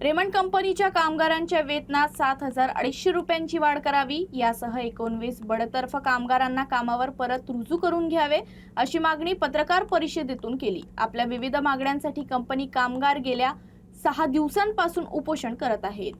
Raymond कंपनीच्या कामगारांच्या वेतनात 7,250 रुपयांची वाढ करावी यासह 19 बडतर्फ कामगारांना कामावर परत रुजू करून घ्यावे अशी मागणी पत्रकार परिषदेतून केली। आपल्या विविध मागण्यांसाठी कंपनी कामगार गेल्या 6 दिवसांपासून उपोषण करत आहेत।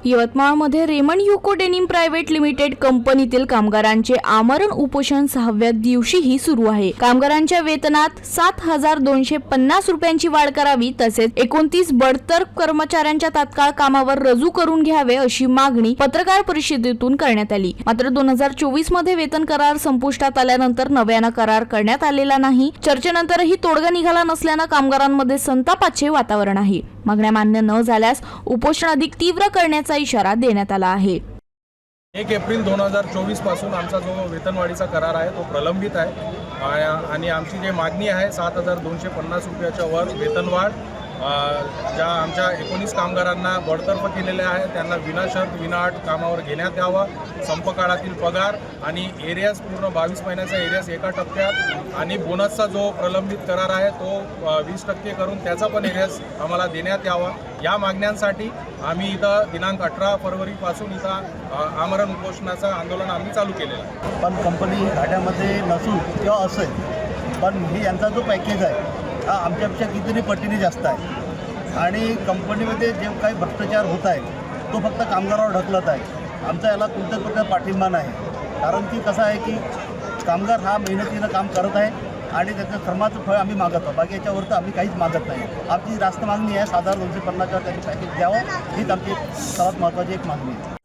यवतमाळमध्ये Raymond UCO denim private limited कंपनीतील कामगारांचे आमरण उपोषण 6व्या दिवशीही सुरू आहे। कामगारांच्या वेतनात 7,250 रुपयांची वाढ करावी तसेच 29 बडतर्फ कर्मचाऱ्यांच्या तात्काळ कामावर रुजू करून घ्यावे अशी मागणी पत्रकार परिषदेतून करण्यात आली। मात्र 2024 मध्ये वेतन करार संपुष्टात आल्यानंतर नव्याने करार करण्यात आलेला नाही। चर्चेनंतरही तोडगा निघाला नसल्याने कामगारांमध्ये संतापाचे वातावरण आहे। मागण्या मान्य न झाल्यास उपोषण अधिक तीव्र करण्याचा इशारा देण्यात आला आहे। 1 एप्रिल 2024 पासून आमचा जो वेतनवाढीचा करार आहे तो प्रलंबित आहे आणि आमची जी मागणी आहे 7,250 रुपयाच्या वर वेतनवाढ, ज्या आमच्या 19 कामगारांना बडतर्फ केलेले आहे त्यांना विनाशर्त विनाअट कामावर घेण्यात यावं। संप काळातील पगार आणि एरियास पूर्ण 22 महिन्याचा एरियास एका टप्प्यात आणि बोनसचा जो प्रलंबित करार आहे तो 20% करून त्याचा पण एरियास आम्हाला देण्यात यावा। या मागण्यांसाठी आम्ही इथं दिनांक 18 फरवरीपासून इथं आमरण उपोषणाचं आंदोलन आम्ही चालू केलेलं आहे। पण कंपनी घाट्यामध्ये नसून किंवा असेल, पण हे यांचा जो पॅकेज आहे हा आमच्यापेक्षा कितीतरी पटीने जास्त आहे आणि कंपनीमध्ये जे काही भ्रष्टाचार होत आहे तो फक्त कामगारावर ढकलत आहे। आमचा याला कोणत्याच प्रकारे पाठिंबा नाही, कारण की कसं आहे की कामगार हा मेहनतीनं काम करत आहे आणि त्याचं श्रमाचं फळ आम्ही मागत आहोत। बाकी याच्यावर तर आम्ही काहीच मागत नाही। आमची रास्त मागणी आहे 7,250 त्यांनी पॅकेज द्यावं, हीच आमची सर्वात महत्त्वाची एक मागणी आहे।